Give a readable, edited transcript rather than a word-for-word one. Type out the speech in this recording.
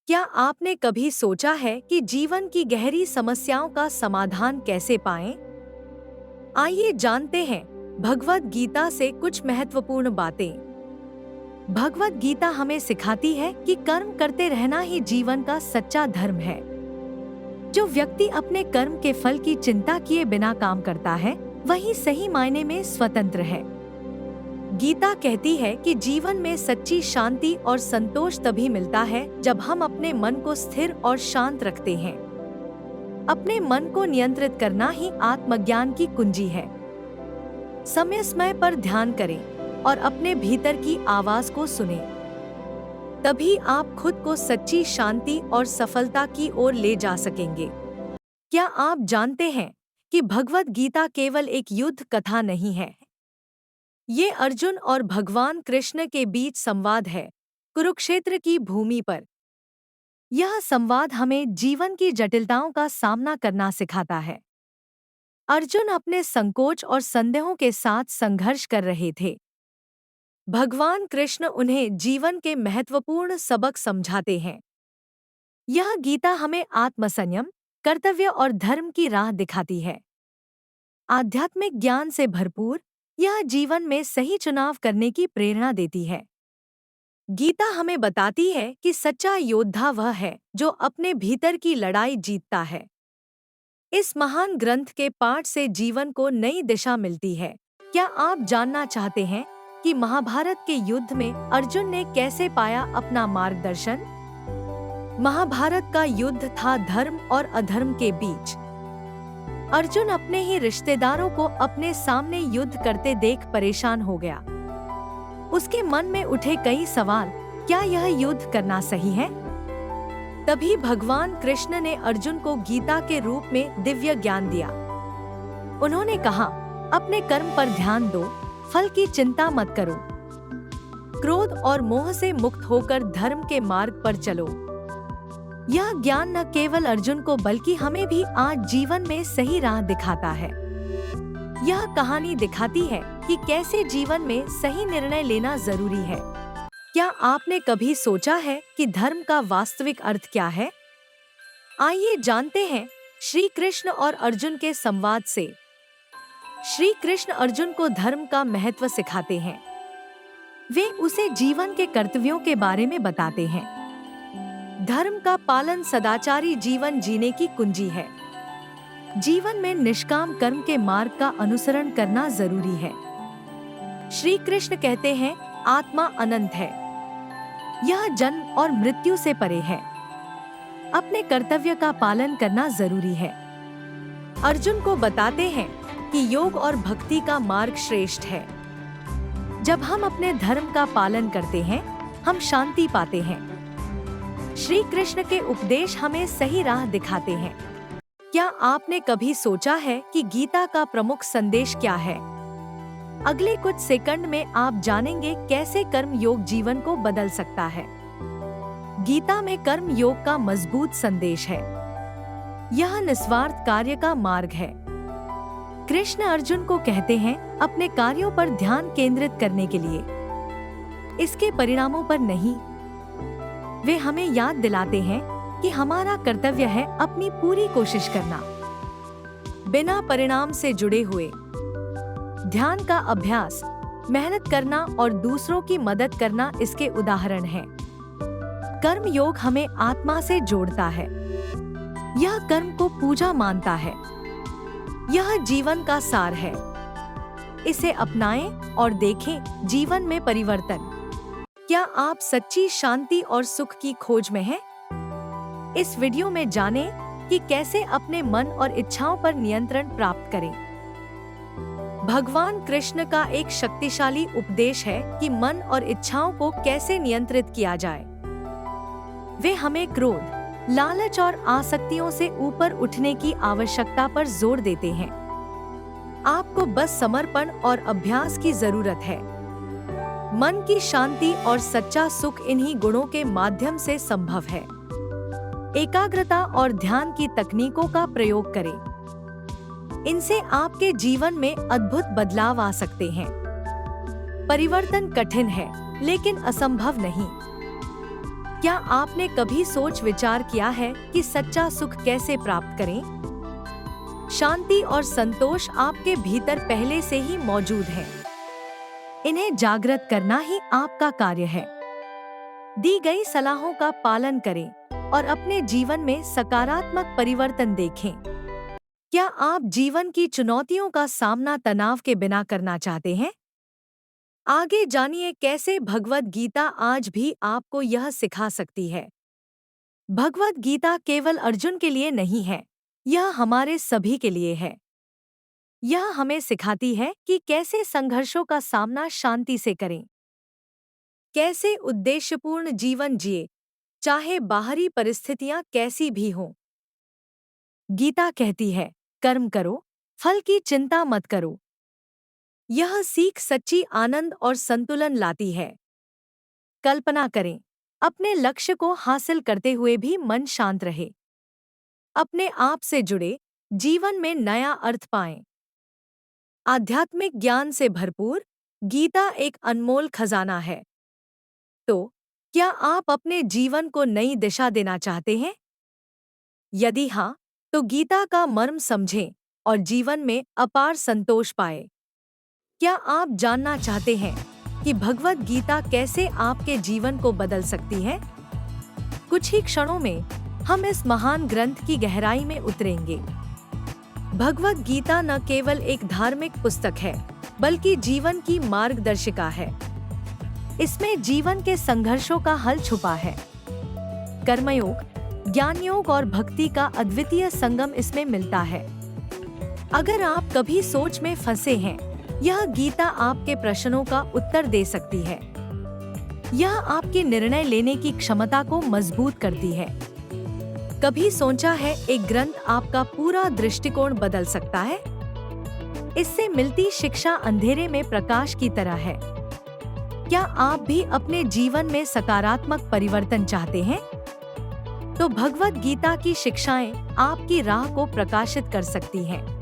क्या आपने कभी सोचा है कि जीवन की गहरी समस्याओं का समाधान कैसे पाएं? आइए जानते हैं भगवद गीता से कुछ महत्वपूर्ण बातें। भगवद गीता हमें सिखाती है कि कर्म करते रहना ही जीवन का सच्चा धर्म है। जो व्यक्ति अपने कर्म के फल की चिंता किए बिना काम करता है, वही सही मायने में स्वतंत्र है। गीता कहती है कि जीवन में सच्ची शांति और संतोष तभी मिलता है जब हम अपने मन को स्थिर और शांत रखते हैं। अपने मन को नियंत्रित करना ही आत्मज्ञान की कुंजी है। समय समय पर ध्यान करें और अपने भीतर की आवाज को सुनें। तभी आप खुद को सच्ची शांति और सफलता की ओर ले जा सकेंगे। क्या आप जानते हैं कि भगवद गीता केवल एक युद्ध कथा नहीं है? ये अर्जुन और भगवान कृष्ण के बीच संवाद है, कुरुक्षेत्र की भूमि पर। यह संवाद हमें जीवन की जटिलताओं का सामना करना सिखाता है। अर्जुन अपने संकोच और संदेहों के साथ संघर्ष कर रहे थे। भगवान कृष्ण उन्हें जीवन के महत्वपूर्ण सबक समझाते हैं। यह गीता हमें आत्मसंयम, कर्तव्य और धर्म की राह दिखाती है। आध्यात्मिक ज्ञान से भरपूर यह जीवन में सही चुनाव करने की प्रेरणा देती है। गीता हमें बताती है कि सच्चा योद्धा वह है जो अपने भीतर की लड़ाई जीतता है। इस महान ग्रंथ के पाठ से जीवन को नई दिशा मिलती है। क्या आप जानना चाहते हैं कि महाभारत के युद्ध में अर्जुन ने कैसे पाया अपना मार्गदर्शन? महाभारत का युद्ध था धर्म और अधर्म के बीच। अर्जुन अपने ही रिश्तेदारों को अपने सामने युद्ध करते देख परेशान हो गया। उसके मन में उठे कई सवाल, क्या यह युद्ध करना सही है? तभी भगवान कृष्ण ने अर्जुन को गीता के रूप में दिव्य ज्ञान दिया। उन्होंने कहा, अपने कर्म पर ध्यान दो, फल की चिंता मत करो। क्रोध और मोह से मुक्त होकर धर्म के मार्ग पर चलो। यह ज्ञान न केवल अर्जुन को बल्कि हमें भी आज जीवन में सही राह दिखाता है। यह कहानी दिखाती है कि कैसे जीवन में सही निर्णय लेना जरूरी है। क्या आपने कभी सोचा है कि धर्म का वास्तविक अर्थ क्या है? आइए जानते हैं श्री कृष्ण और अर्जुन के संवाद से। श्री कृष्ण अर्जुन को धर्म का महत्व सिखाते हैं। वे उसे जीवन के कर्तव्यों के बारे में बताते हैं। धर्म का पालन सदाचारी जीवन जीने की कुंजी है। जीवन में निष्काम कर्म के मार्ग का अनुसरण करना जरूरी है। श्री कृष्ण कहते हैं, आत्मा अनंत है। यह जन्म और मृत्यु से परे है। अपने कर्तव्य का पालन करना जरूरी है। अर्जुन को बताते हैं कि योग और भक्ति का मार्ग श्रेष्ठ है। जब हम अपने धर्म का पालन करते हैं, हम शांति पाते हैं। श्री कृष्ण के उपदेश हमें सही राह दिखाते हैं। क्या आपने कभी सोचा है कि गीता का प्रमुख संदेश क्या है? अगले कुछ सेकंड में आप जानेंगे कैसे कर्म योग जीवन को बदल सकता है। गीता में कर्म योग का मजबूत संदेश है। यह निस्वार्थ कार्य का मार्ग है। कृष्ण अर्जुन को कहते हैं, अपने कार्यों पर ध्यान केंद्रित करने के लिए, इसके परिणामों पर नहीं। वे हमें याद दिलाते हैं कि हमारा कर्तव्य है अपनी पूरी कोशिश करना, बिना परिणाम से जुड़े हुए। ध्यान का अभ्यास, मेहनत करना और दूसरों की मदद करना इसके उदाहरण हैं। कर्म योग हमें आत्मा से जोड़ता है। यह कर्म को पूजा मानता है। यह जीवन का सार है। इसे अपनाएं और देखें जीवन में परिवर्तन। क्या आप सच्ची शांति और सुख की खोज में हैं? इस वीडियो में जानें कि कैसे अपने मन और इच्छाओं पर नियंत्रण प्राप्त करें। भगवान कृष्ण का एक शक्तिशाली उपदेश है कि मन और इच्छाओं को कैसे नियंत्रित किया जाए। वे हमें क्रोध, लालच और आसक्तियों से ऊपर उठने की आवश्यकता पर जोर देते हैं। आपको बस समर्पण और अभ्यास की जरूरत है। मन की शांति और सच्चा सुख इन्हीं गुणों के माध्यम से संभव है। एकाग्रता और ध्यान की तकनीकों का प्रयोग करें। इनसे आपके जीवन में अद्भुत बदलाव आ सकते हैं। परिवर्तन कठिन है, लेकिन असंभव नहीं। क्या आपने कभी सोच विचार किया है कि सच्चा सुख कैसे प्राप्त करें? शांति और संतोष आपके भीतर पहले से ही मौजूद है। इन्हें जागृत करना ही आपका कार्य है। दी गई सलाहों का पालन करें और अपने जीवन में सकारात्मक परिवर्तन देखें। क्या आप जीवन की चुनौतियों का सामना तनाव के बिना करना चाहते हैं? आगे जानिए कैसे भगवद गीता आज भी आपको यह सिखा सकती है। भगवद गीता केवल अर्जुन के लिए नहीं है, यह हमारे सभी के लिए है। यह हमें सिखाती है कि कैसे संघर्षों का सामना शांति से करें, कैसे उद्देश्यपूर्ण जीवन जिए, चाहे बाहरी परिस्थितियां कैसी भी हों। गीता कहती है, कर्म करो, फल की चिंता मत करो। यह सीख सच्ची आनंद और संतुलन लाती है। कल्पना करें, अपने लक्ष्य को हासिल करते हुए भी मन शांत रहे। अपने आप से जुड़े जीवन में नया अर्थ पाएं। आध्यात्मिक ज्ञान से भरपूर गीता एक अनमोल खजाना है। तो क्या आप अपने जीवन को नई दिशा देना चाहते हैं? यदि हाँ, तो गीता का मर्म समझें और जीवन में अपार संतोष पाएं। क्या आप जानना चाहते हैं कि भगवद गीता कैसे आपके जीवन को बदल सकती है? कुछ ही क्षणों में हम इस महान ग्रंथ की गहराई में उतरेंगे। भगवद गीता न केवल एक धार्मिक पुस्तक है, बल्कि जीवन की मार्गदर्शिका है। इसमें जीवन के संघर्षों का हल छुपा है। कर्मयोग, ज्ञान योग और भक्ति का अद्वितीय संगम इसमें मिलता है। अगर आप कभी सोच में फंसे हैं, यह गीता आपके प्रश्नों का उत्तर दे सकती है। यह आपके निर्णय लेने की क्षमता को मजबूत करती है। कभी सोचा है एक ग्रंथ आपका पूरा दृष्टिकोण बदल सकता है? इससे मिलती शिक्षा अंधेरे में प्रकाश की तरह है। क्या आप भी अपने जीवन में सकारात्मक परिवर्तन चाहते हैं? तो भगवद गीता की शिक्षाएं आपकी राह को प्रकाशित कर सकती हैं।